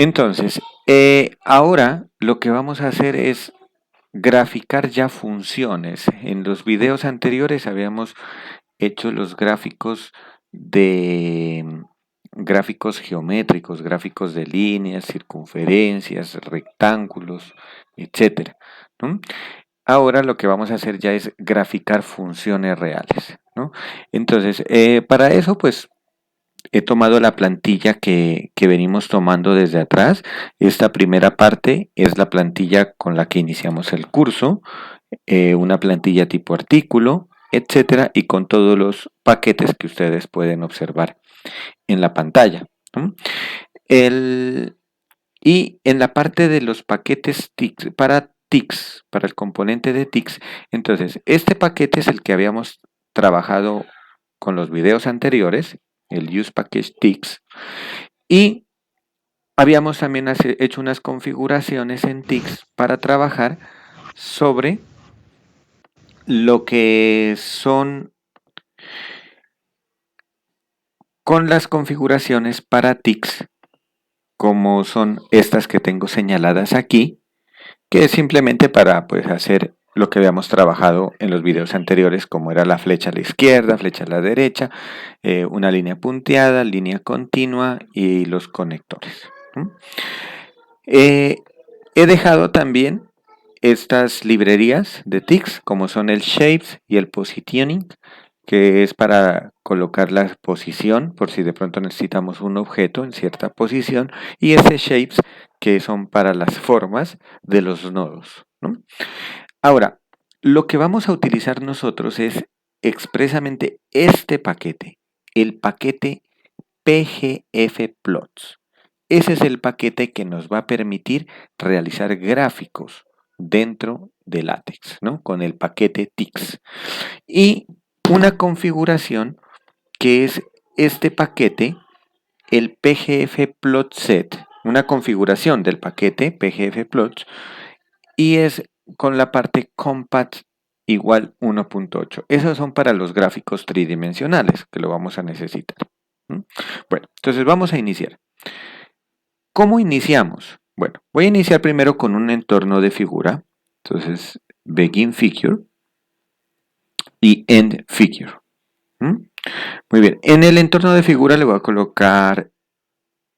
Entonces, ahora lo que vamos a hacer es graficar ya funciones. En los videos anteriores habíamos hecho los gráficos de gráficos geométricos, gráficos de líneas, circunferencias, rectángulos, etcétera, ¿no? Ahora lo que vamos a hacer ya es graficar funciones reales, ¿no? Entonces, para eso, pues he tomado la plantilla que venimos tomando desde atrás. Esta primera parte es la plantilla con la que iniciamos el curso, una plantilla tipo artículo, etcétera, y con todos los paquetes que ustedes pueden observar en la pantalla, ¿no? El, y en la parte de los paquetes TICS, para el componente de TICS, entonces este paquete es el que habíamos trabajado con los videos anteriores, el Use Package TICS, y habíamos también hecho unas configuraciones en TICS para trabajar sobre lo que son con las configuraciones para TICS, como son estas que tengo señaladas aquí, que es simplemente para pues hacer lo que habíamos trabajado en los videos anteriores, como era la flecha a la izquierda, flecha a la derecha, una línea punteada, línea continua y los conectores. Eh, He dejado también estas librerías de TICS, como son el Shapes y el Positioning, que es para colocar la posición, por si de pronto necesitamos un objeto en cierta posición, y este Shapes, que son para las formas de los nodos, ¿no? Ahora, lo que vamos a utilizar nosotros es expresamente este paquete, el paquete PGFplots. Ese es el paquete que nos va a permitir realizar gráficos dentro de LaTeX, ¿no? Con el paquete TICS. Y una configuración que es este paquete, el PGFplotSet, una configuración del paquete PGFplots, y es con la parte compat igual 1.8. Esos son para los gráficos tridimensionales que lo vamos a necesitar. Bueno, entonces vamos a iniciar. ¿Cómo iniciamos? Bueno, voy a iniciar primero con un entorno de figura. Entonces, begin figure y end figure. Muy bien, en el entorno de figura le voy a colocar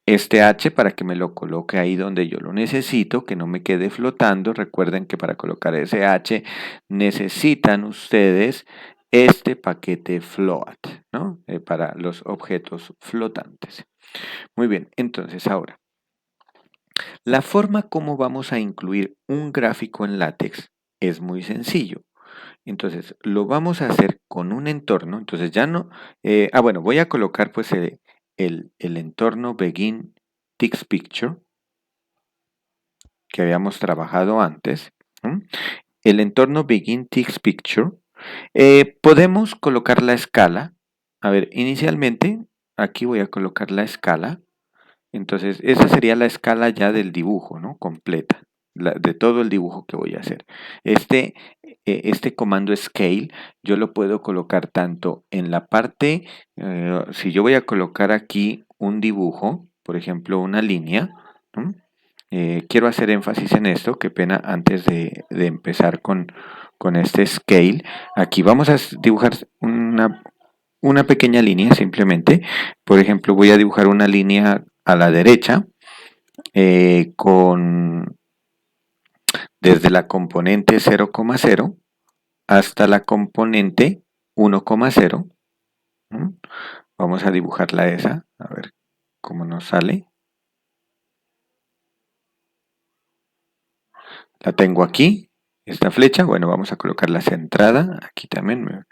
este H para que me lo coloque ahí donde yo lo necesito, que no me quede flotando. Recuerden que para colocar ese H necesitan ustedes este paquete float, ¿no? Para los objetos flotantes. Muy bien, entonces ahora, la forma como vamos a incluir un gráfico en LaTeX es muy sencillo. Entonces, lo vamos a hacer con un entorno. Entonces, ya no... bueno, voy a colocar pues el entorno Begin Text Picture que habíamos trabajado antes. El entorno Begin Text Picture. Podemos colocar la escala. A ver, inicialmente, aquí voy a colocar la escala. Entonces, esa sería la escala ya del dibujo, ¿no? Completa, de todo el dibujo que voy a hacer. Este comando scale, yo lo puedo colocar tanto en la parte, si yo voy a colocar aquí un dibujo, por ejemplo, una línea, ¿no? Quiero hacer énfasis en esto, qué pena antes de empezar con este scale. Aquí vamos a dibujar una pequeña línea simplemente. Por ejemplo, voy a dibujar una línea a la derecha desde la componente 0,0 hasta la componente 1,0. Vamos a dibujarla esa, a ver cómo nos sale. La tengo aquí, esta flecha. Bueno, vamos a colocarla centrada. Aquí también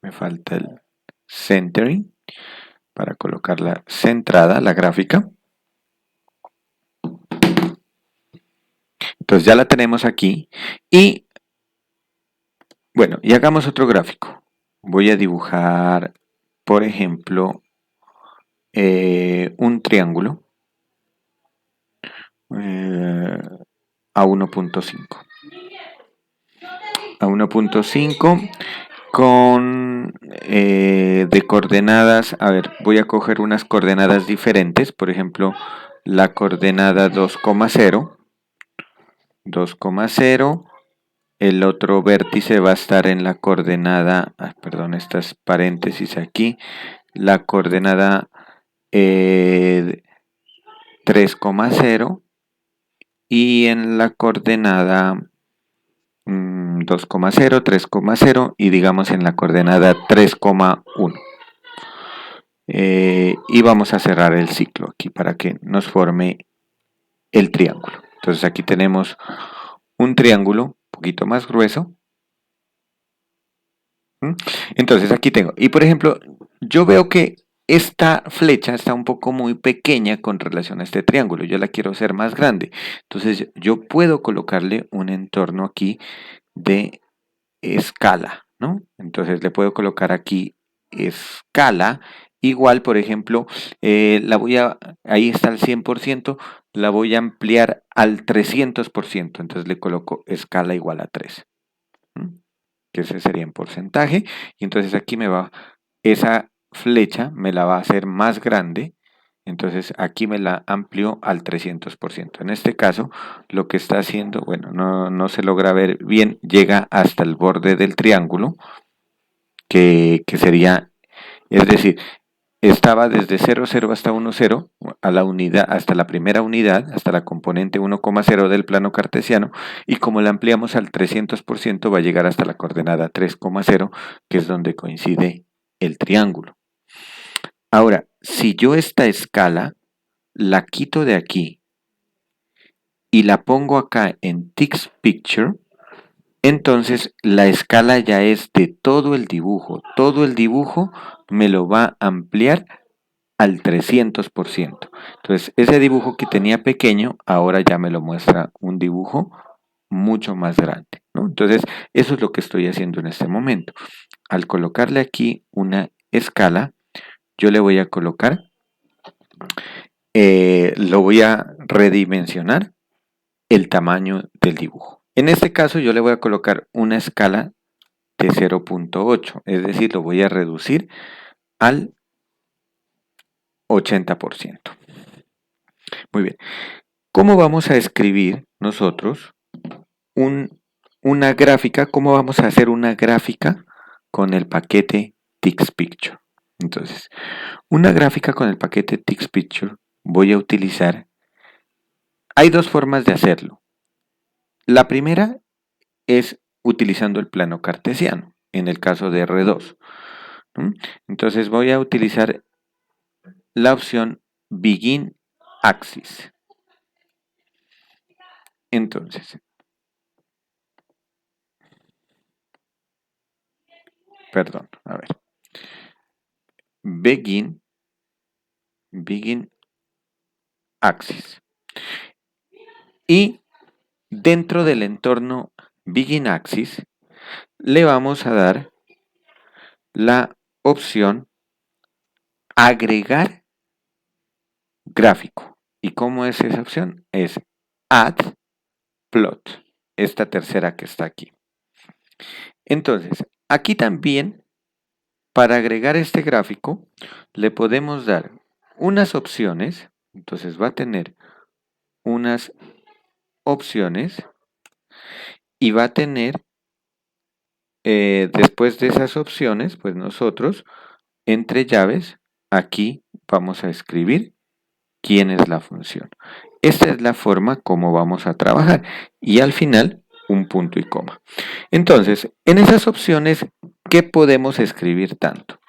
me falta el centering para colocarla centrada, la gráfica. Entonces ya la tenemos aquí. Y bueno, y hagamos otro gráfico. Voy a dibujar, por ejemplo, un triángulo a 1.5. A 1.5 con de coordenadas. A ver, voy a coger unas coordenadas diferentes. Por ejemplo, la coordenada 2,0, 2,0. El otro vértice va a estar en la coordenada, perdón, estas paréntesis aquí, la coordenada 3,0 y en la coordenada 2,0, 3,0 y digamos en la coordenada 3,1. Y vamos a cerrar el ciclo aquí para que nos forme el triángulo. Entonces aquí tenemos un triángulo un poquito más grueso. Entonces aquí tengo, y por ejemplo, yo veo que esta flecha está un poco muy pequeña con relación a este triángulo, yo la quiero hacer más grande. Entonces yo puedo colocarle un entorno aquí de escala, ¿no? Entonces le puedo colocar aquí escala. Igual, por ejemplo, ahí está el 100%, la voy a ampliar al 300%, entonces le coloco escala igual a 3, que ese sería en porcentaje, y entonces aquí esa flecha me la va a hacer más grande, entonces aquí me la amplió al 300%. En este caso, lo que está haciendo, bueno, no se logra ver bien, llega hasta el borde del triángulo, que sería, es decir, estaba desde 0,0 hasta 1,0 a la unidad, hasta la primera unidad, hasta la componente 1,0 del plano cartesiano, y como la ampliamos al 300% va a llegar hasta la coordenada 3,0, que es donde coincide el triángulo. Ahora, si yo esta escala la quito de aquí y la pongo acá en Tix Picture, entonces la escala ya es de todo el dibujo. Todo el dibujo me lo va a ampliar al 300%. Entonces, ese dibujo que tenía pequeño, ahora ya me lo muestra un dibujo mucho más grande, ¿no? Entonces, eso es lo que estoy haciendo en este momento. Al colocarle aquí una escala, yo le voy a colocar, lo voy a redimensionar el tamaño del dibujo. En este caso, yo le voy a colocar una escala de 0,8, es decir, lo voy a reducir al 80%. Muy bien. ¿Cómo vamos a escribir nosotros una gráfica? ¿Cómo vamos a hacer una gráfica con el paquete TixPicture? Entonces, una gráfica con el paquete TixPicture voy a utilizar. Hay dos formas de hacerlo. La primera es utilizando el plano cartesiano, en el caso de R2. Entonces voy a utilizar la opción Begin Axis. Entonces, perdón, a ver. Begin Axis. Y dentro del entorno Begin Axis le vamos a dar la opción agregar gráfico. ¿Y cómo es esa opción? Es Add Plot, esta tercera que está aquí. Entonces, aquí también, para agregar este gráfico, le podemos dar unas opciones. Entonces va a tener unas opciones y va a tener, después de esas opciones, pues nosotros, entre llaves, aquí vamos a escribir quién es la función. Esta es la forma como vamos a trabajar. Y al final, un punto y coma. Entonces, en esas opciones, ¿qué podemos escribir tanto?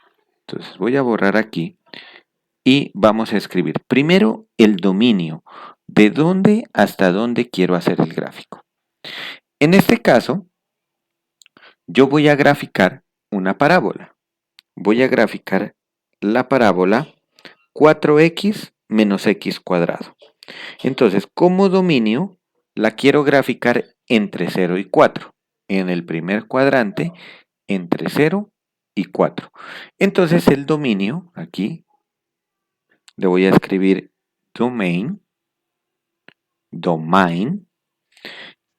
Entonces, voy a borrar aquí y vamos a escribir primero el dominio, de dónde hasta dónde quiero hacer el gráfico. En este caso, yo voy a graficar una parábola. Voy a graficar la parábola 4x menos x cuadrado. Entonces, como dominio, la quiero graficar entre 0 y 4. En el primer cuadrante, entre 0 y 4. Entonces, el dominio, aquí, le voy a escribir domain,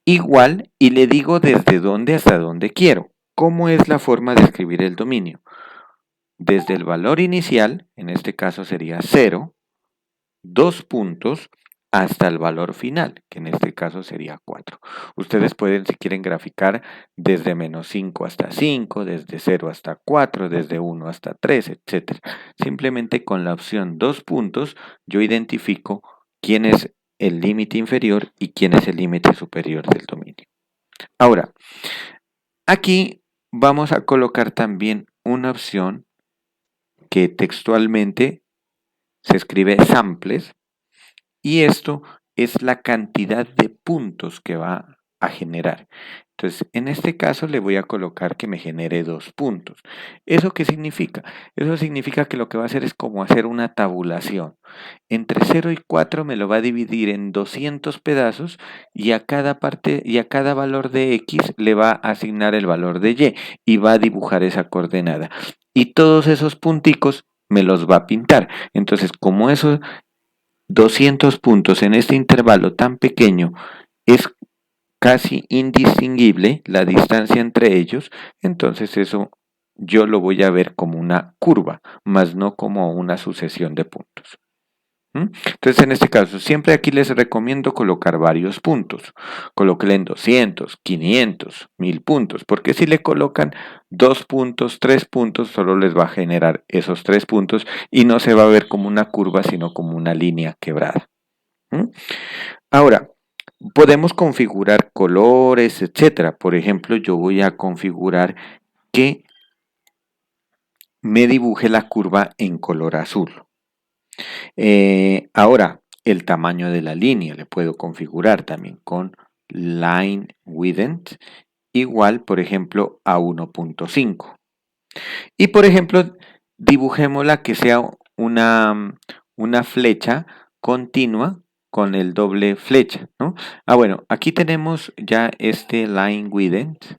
igual, y le digo desde dónde hasta dónde quiero. ¿Cómo es la forma de escribir el dominio? Desde el valor inicial, en este caso sería 0, 2 puntos hasta el valor final, que en este caso sería 4. Ustedes pueden, si quieren, graficar desde -5 hasta 5, desde 0 hasta 4, desde 1 hasta 3, etc. Simplemente con la opción 2 puntos, yo identifico quién es el límite inferior y quién es el límite superior del dominio. Ahora, aquí vamos a colocar también una opción que textualmente se escribe samples, y esto es la cantidad de puntos que va a generar. Entonces, en este caso le voy a colocar que me genere 2 puntos. ¿Eso qué significa? Eso significa que lo que va a hacer es como hacer una tabulación. Entre 0 y 4 me lo va a dividir en 200 pedazos, y a cada parte y a cada valor de X le va a asignar el valor de Y va a dibujar esa coordenada. Y todos esos punticos me los va a pintar. Entonces, como eso 200 puntos en este intervalo tan pequeño es casi indistinguible la distancia entre ellos, entonces eso yo lo voy a ver como una curva, más no como una sucesión de puntos. Entonces, en este caso, siempre aquí les recomiendo colocar varios puntos. Colóquenle en 200, 500, 1000 puntos, porque si le colocan 2 puntos, 3 puntos, solo les va a generar esos 3 puntos y no se va a ver como una curva, sino como una línea quebrada. Ahora, podemos configurar colores, etcétera. Por ejemplo, yo voy a configurar que me dibuje la curva en color azul. Ahora, el tamaño de la línea le puedo configurar también con line width igual, por ejemplo, a 1.5. Y, por ejemplo, dibujémosla que sea una flecha continua con el doble flecha, ¿no? Bueno, aquí tenemos ya este line width,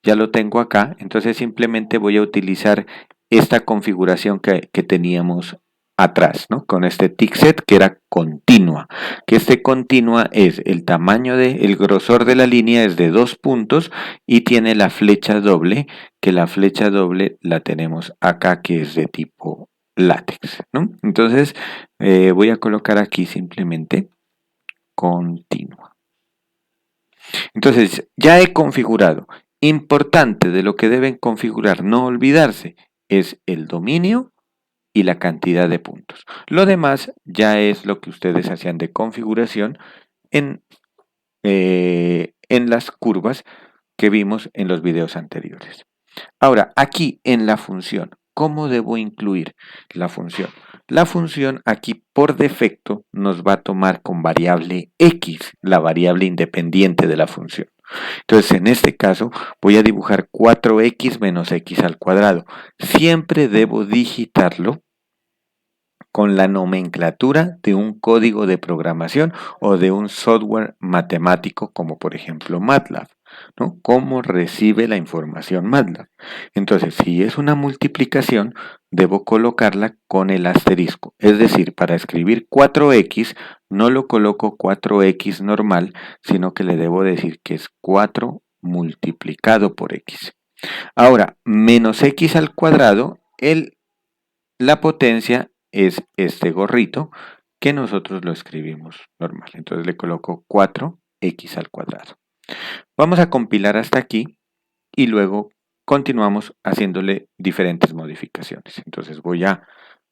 ya lo tengo acá, entonces simplemente voy a utilizar esta configuración que teníamos atrás, ¿no? Con este tickset que era continua, que este continua es el tamaño el grosor de la línea es de 2 puntos y tiene la flecha doble, que la flecha doble la tenemos acá, que es de tipo látex, ¿no? Entonces voy a colocar aquí simplemente continua. Entonces, ya he configurado. Importante de lo que deben configurar, no olvidarse, es el dominio y la cantidad de puntos. Lo demás ya es lo que ustedes hacían de configuración en, en las curvas que vimos en los videos anteriores. Ahora, aquí en la función, ¿cómo debo incluir la función? La función aquí por defecto nos va a tomar con variable x, la variable independiente de la función. Entonces, en este caso, voy a dibujar 4x menos x al cuadrado. Siempre debo digitarlo con la nomenclatura de un código de programación o de un software matemático como por ejemplo MATLAB, ¿no? ¿Cómo recibe la información MATLAB? Entonces, si es una multiplicación, debo colocarla con el asterisco. Es decir, para escribir 4x, no lo coloco 4x normal, sino que le debo decir que es 4 multiplicado por x. Ahora, menos x al cuadrado, la potencia es este gorrito que nosotros lo escribimos normal. Entonces le coloco 4x al cuadrado. Vamos a compilar hasta aquí y luego continuamos haciéndole diferentes modificaciones. Entonces voy a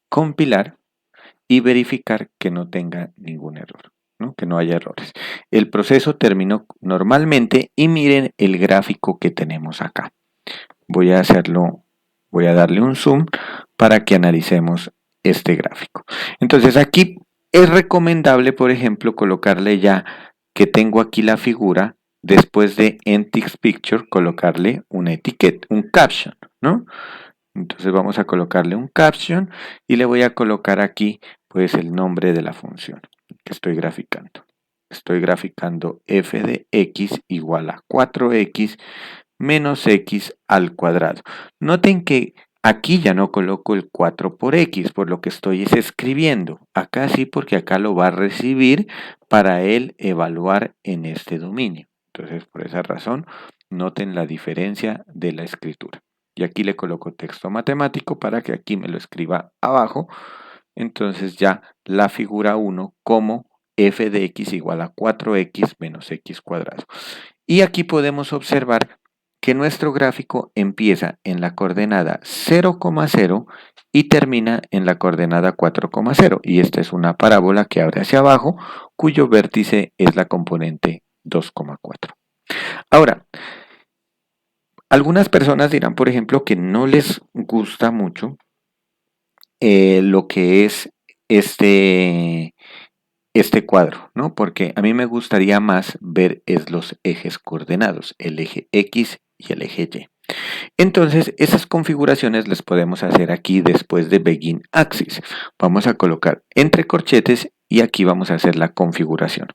compilar y verificar que no tenga ningún error, ¿no? Que no haya errores. El proceso terminó normalmente y miren el gráfico que tenemos acá. Voy a darle un zoom para que analicemos este gráfico. Entonces aquí es recomendable, por ejemplo, colocarle ya que tengo aquí la figura, después de en text picture, colocarle una etiqueta, un caption, ¿no? Entonces vamos a colocarle un caption y le voy a colocar aquí pues el nombre de la función que estoy graficando. Estoy graficando f de x igual a 4x menos x al cuadrado. Noten que aquí ya no coloco el 4 por x, por lo que estoy escribiendo. Acá sí, porque acá lo va a recibir para él evaluar en este dominio. Entonces, por esa razón, noten la diferencia de la escritura. Y aquí le coloco texto matemático para que aquí me lo escriba abajo entonces ya la figura 1 como f de x igual a 4x menos x cuadrado. Y aquí podemos observar que nuestro gráfico empieza en la coordenada 0,0 y termina en la coordenada 4,0. Y esta es una parábola que abre hacia abajo, cuyo vértice es la componente 2,4. Ahora, algunas personas dirán, por ejemplo, que no les gusta mucho lo que es este, este cuadro, ¿no? Porque a mí me gustaría más ver es los ejes coordenados, el eje X y el eje Y. Entonces, esas configuraciones las podemos hacer aquí después de Begin Axis. Vamos a colocar entre corchetes y aquí vamos a hacer la configuración.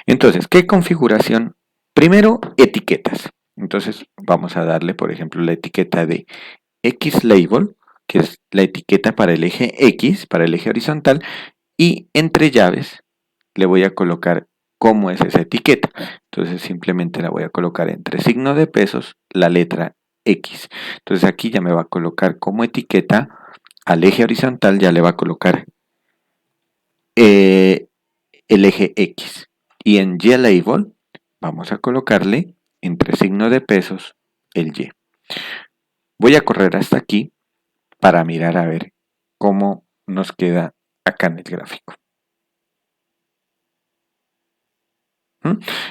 Entonces, ¿qué configuración? Primero, etiquetas. Entonces, vamos a darle, por ejemplo, la etiqueta de XLabel, que es la etiqueta para el eje X, para el eje horizontal, y entre llaves le voy a colocar cómo es esa etiqueta. Entonces simplemente la voy a colocar entre signo de pesos, la letra X. Entonces aquí ya me va a colocar como etiqueta al eje horizontal, ya le va a colocar el eje X. Y en YLabel vamos a colocarle entre signo de pesos el Y. Voy a correr hasta aquí para mirar a ver cómo nos queda acá en el gráfico.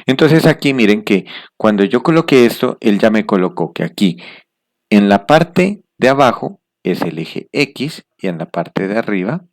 Entonces aquí miren que cuando yo coloqué esto, él ya me colocó que aquí en la parte de abajo es el eje X y en la parte de arriba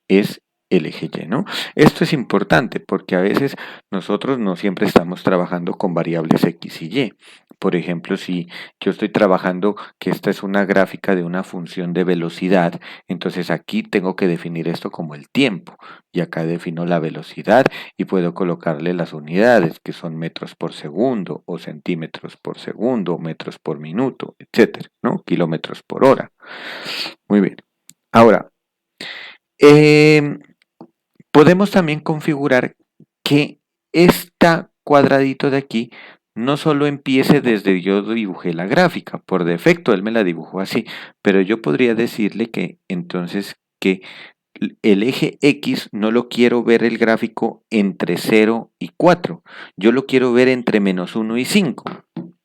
es el eje Y, ¿no? Esto es importante porque a veces nosotros no siempre estamos trabajando con variables X y Y. Por ejemplo, si yo estoy trabajando que esta es una gráfica de una función de velocidad, entonces aquí tengo que definir esto como el tiempo. Y acá defino la velocidad y puedo colocarle las unidades, que son metros por segundo, o centímetros por segundo, o metros por minuto, etcétera, ¿no? Kilómetros por hora. Muy bien. Ahora, eh, podemos también configurar que este cuadradito de aquí no solo empiece desde yo dibujé la gráfica, por defecto él me la dibujó así, pero yo podría decirle que entonces que el eje X no lo quiero ver el gráfico entre 0 y 4, yo lo quiero ver entre -1 y 5,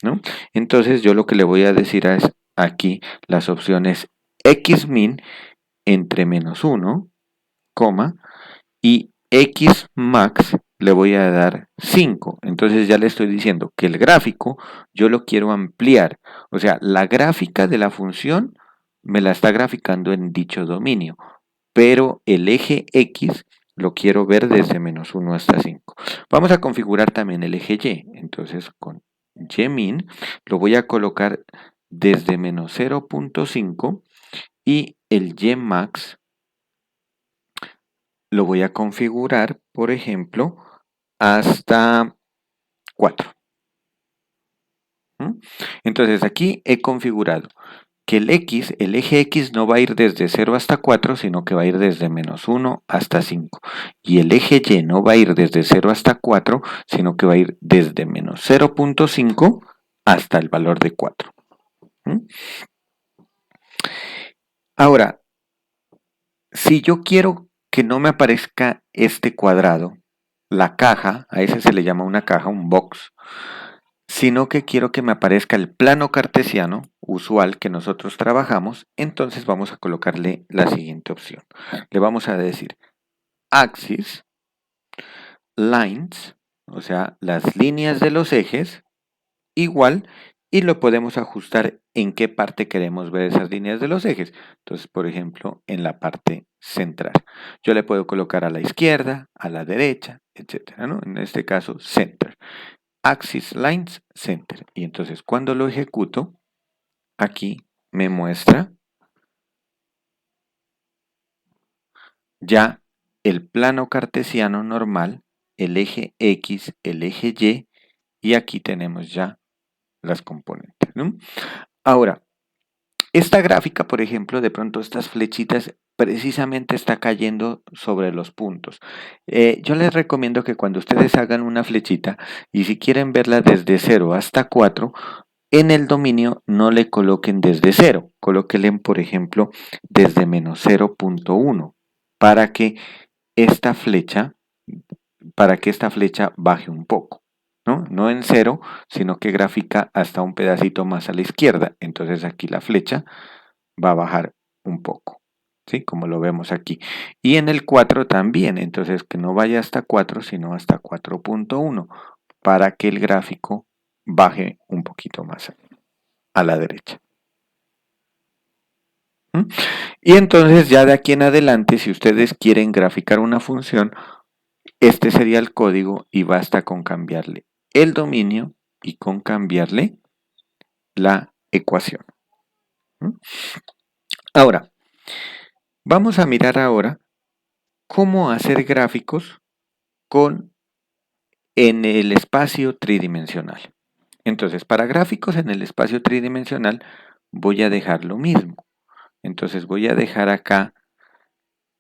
¿no? Entonces yo lo que le voy a decir es aquí las opciones Xmin entre -1, y Xmax le voy a dar 5. Entonces ya le estoy diciendo que el gráfico yo lo quiero ampliar. O sea, la gráfica de la función me la está graficando en dicho dominio, pero el eje X lo quiero ver desde -1 hasta 5. Vamos a configurar también el eje Y. Entonces con Ymin lo voy a colocar desde -0.5 y el Ymax lo voy a configurar, por ejemplo, hasta 4. Entonces aquí he configurado que el eje X no va a ir desde 0 hasta 4, sino que va a ir desde -1 hasta 5. Y el eje Y no va a ir desde 0 hasta 4, sino que va a ir desde -0.5 hasta el valor de 4. Ahora, si yo quiero que no me aparezca este cuadrado, la caja, a ese se le llama una caja, un box, sino que quiero que me aparezca el plano cartesiano usual que nosotros trabajamos, entonces vamos a colocarle la siguiente opción. Le vamos a decir axis, lines, o sea, las líneas de los ejes, igual, y lo podemos ajustar en qué parte queremos ver esas líneas de los ejes. Entonces, por ejemplo, en la parte central. Yo le puedo colocar a la izquierda, a la derecha, etcétera, ¿no? En este caso, center. Axis Lines Center. Y entonces cuando lo ejecuto, aquí me muestra ya el plano cartesiano normal, el eje X, el eje y aquí tenemos ya las componentes, ¿no? Ahora, esta gráfica, por ejemplo, de pronto estas flechitas precisamente está cayendo sobre los puntos. Yo les recomiendo que cuando ustedes hagan una flechita y si quieren verla desde 0 hasta 4, en el dominio no le coloquen desde 0, colóquenle, por ejemplo, desde -0.1. para que esta flecha, baje un poco, ¿no? No en cero, sino que grafica hasta un pedacito más a la izquierda. Entonces aquí la flecha va a bajar un poco, ¿sí? Como lo vemos aquí. Y en el 4 también, entonces que no vaya hasta 4, sino hasta 4.1, para que el gráfico baje un poquito más a la derecha. ¿Mm? Y entonces ya de aquí en adelante, si ustedes quieren graficar una función, este sería el código y basta con cambiarle el dominio y con cambiarle la ecuación. ¿Mm? Ahora, vamos a mirar ahora cómo hacer gráficos en el espacio tridimensional. Entonces, para gráficos en el espacio tridimensional voy a dejar lo mismo. Entonces voy a dejar acá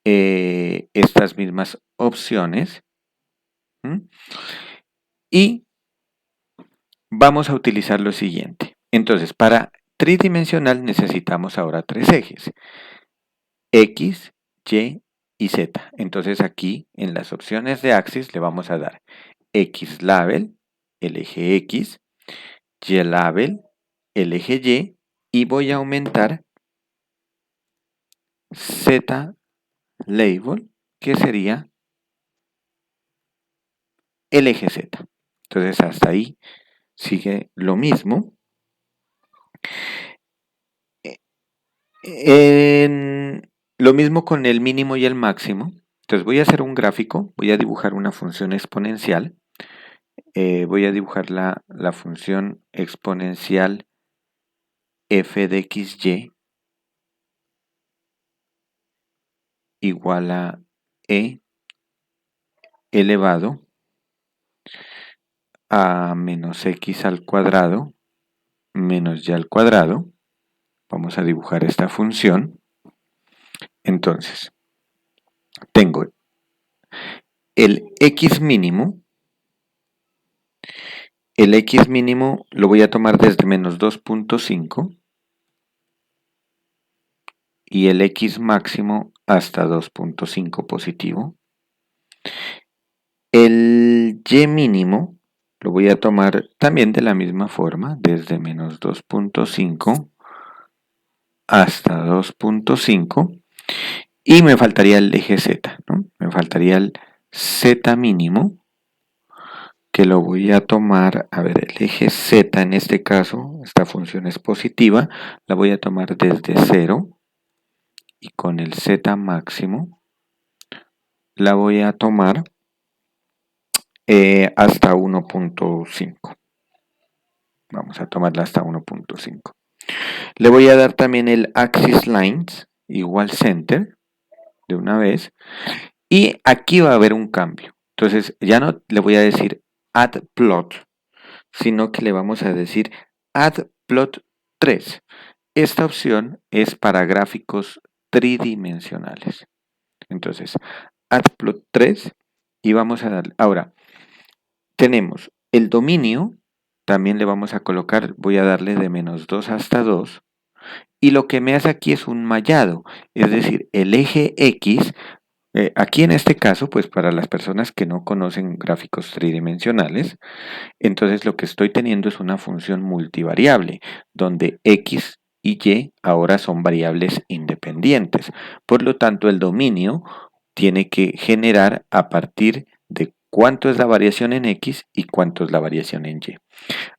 estas mismas opciones. ¿Mm? Y vamos a utilizar lo siguiente. Entonces, para tridimensional necesitamos ahora tres ejes. X, Y y Z. Entonces aquí en las opciones de axis le vamos a dar X label, el eje X, Y label, el eje y voy a aumentar Z label, que sería el eje Z. Entonces hasta ahí sigue lo mismo. Lo mismo con el mínimo y el máximo. Entonces voy a hacer un gráfico, voy a dibujar una función exponencial. Voy a dibujar la función exponencial f de xy igual a e elevado a menos x al cuadrado menos y al cuadrado. Vamos a dibujar esta función. Entonces, tengo el x mínimo. El x mínimo lo voy a tomar desde menos 2.5 y el x máximo hasta 2.5 positivo. El y mínimo lo voy a tomar también de la misma forma, desde menos 2.5 hasta 2.5. Y me faltaría el eje z, ¿no? Me faltaría el z mínimo, que lo voy a tomar, a ver, el eje z en este caso, esta función es positiva, la voy a tomar desde 0 y con el z máximo la voy a tomar hasta 1.5. Vamos a tomarla hasta 1.5. Le voy a dar también el axis lines igual center de una vez. Y aquí va a haber un cambio. Entonces ya no le voy a decir add plot, sino que le vamos a decir add plot 3. Esta opción es para gráficos tridimensionales. Entonces, add plot 3 y vamos a darle. Ahora, tenemos el dominio, también le vamos a colocar, voy a darle de menos 2 hasta 2. Y lo que me hace aquí es un mallado, es decir, el eje X. Aquí en este caso, pues para las personas que no conocen gráficos tridimensionales, entonces lo que estoy teniendo es una función multivariable, donde x y y ahora son variables independientes. Por lo tanto, el dominio tiene que generar a partir de cuánto es la variación en x y cuánto es la variación en y.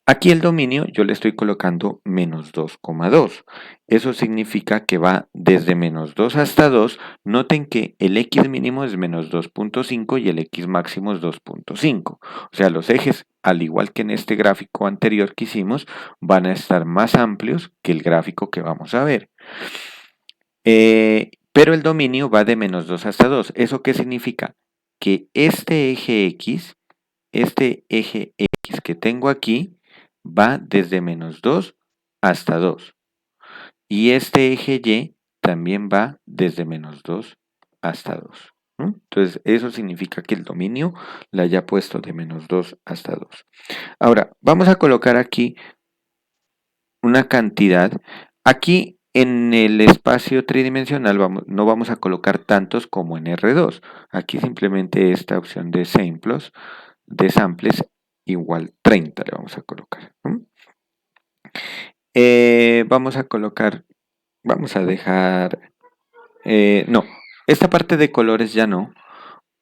Aquí el dominio yo le estoy colocando menos 2,2. Eso significa que va desde menos 2 hasta 2. Noten que el x mínimo es menos 2.5 y el x máximo es 2.5. O sea, los ejes, al igual que en este gráfico anterior que hicimos, van a estar más amplios que el gráfico que vamos a ver. Pero el dominio va de menos 2 hasta 2. ¿Eso qué significa? Que este eje X que tengo aquí, va desde menos 2 hasta 2. Y este eje Y también va desde menos 2 hasta 2. ¿No? Entonces, eso significa que el dominio le haya puesto de menos 2 hasta 2. Ahora, vamos a colocar aquí una cantidad. Aquí En el espacio tridimensional no vamos a colocar tantos como en R2. Aquí simplemente esta opción de samples igual 30 le vamos a colocar. ¿No? Vamos a colocar, vamos a dejar, no, esta parte de colores ya no,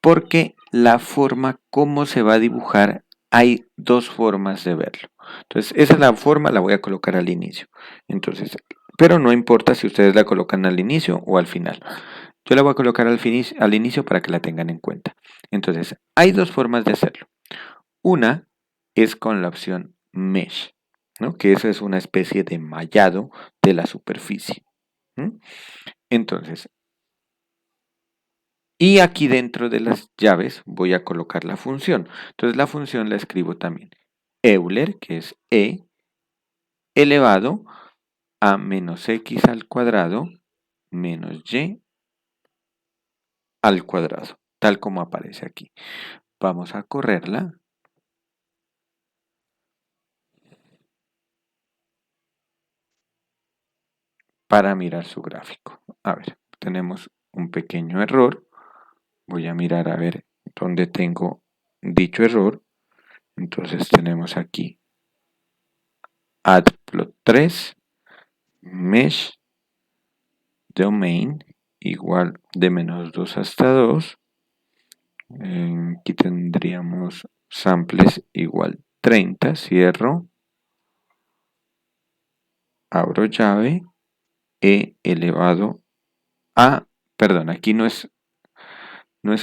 porque la forma como se va a dibujar, hay dos formas de verlo. Entonces, esa es la forma, la voy a colocar al inicio. Entonces, pero no importa si ustedes la colocan al inicio o al final. Yo la voy a colocar al inicio para que la tengan en cuenta. Entonces, hay dos formas de hacerlo. Una es con la opción Mesh, ¿no? Que eso es una especie de mallado de la superficie. ¿Mm? Entonces, y aquí dentro de las llaves voy a colocar la función. Entonces la función la escribo también. Euler, que es E, elevado a menos x al cuadrado menos y al cuadrado, tal como aparece aquí. Vamos a correrla para mirar su gráfico. A ver, tenemos un pequeño error. Voy a mirar a ver dónde tengo dicho error. Entonces tenemos aquí adplot3 mesh domain igual de menos 2 hasta 2. Aquí tendríamos samples igual 30, cierro, abro llave, e elevado a, perdón, aquí no es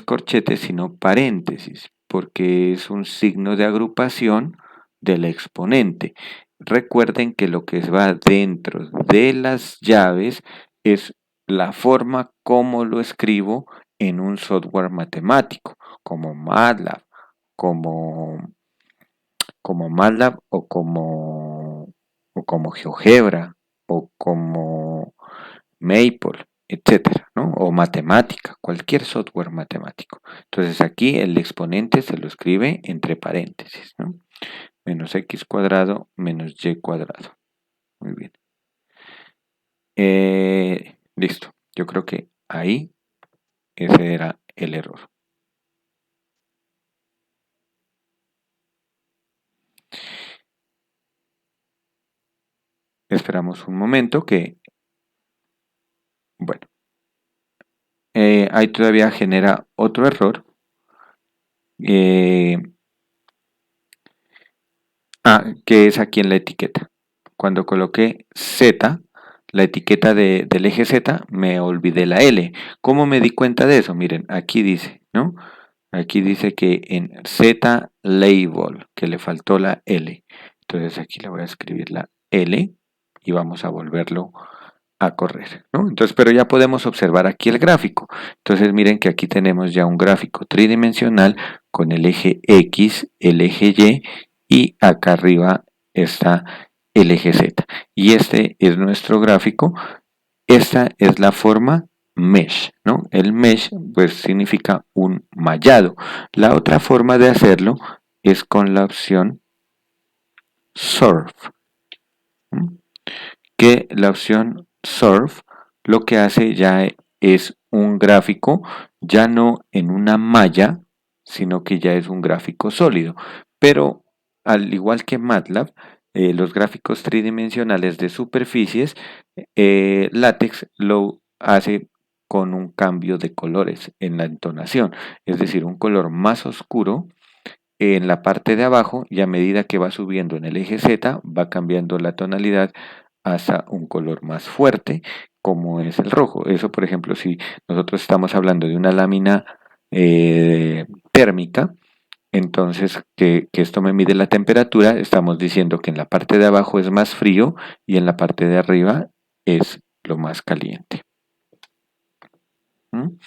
corchete, sino paréntesis, porque es un signo de agrupación del exponente. Recuerden que lo que va dentro de las llaves es la forma como lo escribo en un software matemático, como MATLAB, como, como MATLAB o como GeoGebra o como Maple, etcétera, ¿no? O matemática, cualquier software matemático. Entonces aquí el exponente se lo escribe entre paréntesis, ¿no? Menos x cuadrado menos y cuadrado. Muy bien. Listo. Yo creo que ahí ese era el error. Esperamos un momento que, bueno, ahí todavía genera otro error. eh, que es aquí en la etiqueta. Cuando coloqué Z, la etiqueta del eje Z, me olvidé la L. ¿Cómo me di cuenta de eso? Miren, aquí dice, ¿no? Aquí dice que en Z label, que le faltó la L. Entonces aquí le voy a escribir la L y vamos a volverlo a correr, ¿no? Entonces, pero ya podemos observar aquí el gráfico. Entonces, miren que aquí tenemos ya un gráfico tridimensional con el eje X, el eje Y acá arriba está el eje Z. Y este es nuestro gráfico. Esta es la forma mesh, ¿no? El mesh pues significa un mallado. La otra forma de hacerlo es con la opción surf, ¿no? Que la opción surf lo que hace ya es un gráfico ya no en una malla, sino que ya es un gráfico sólido. Pero al igual que MATLAB, los gráficos tridimensionales de superficies, LaTeX lo hace con un cambio de colores en la entonación, es decir, un color más oscuro en la parte de abajo y a medida que va subiendo en el eje Z va cambiando la tonalidad hasta un color más fuerte como es el rojo. Eso, por ejemplo, si nosotros estamos hablando de una lámina térmica, entonces que esto me mide la temperatura, estamos diciendo que en la parte de abajo es más frío y en la parte de arriba es lo más caliente. ¿Mm?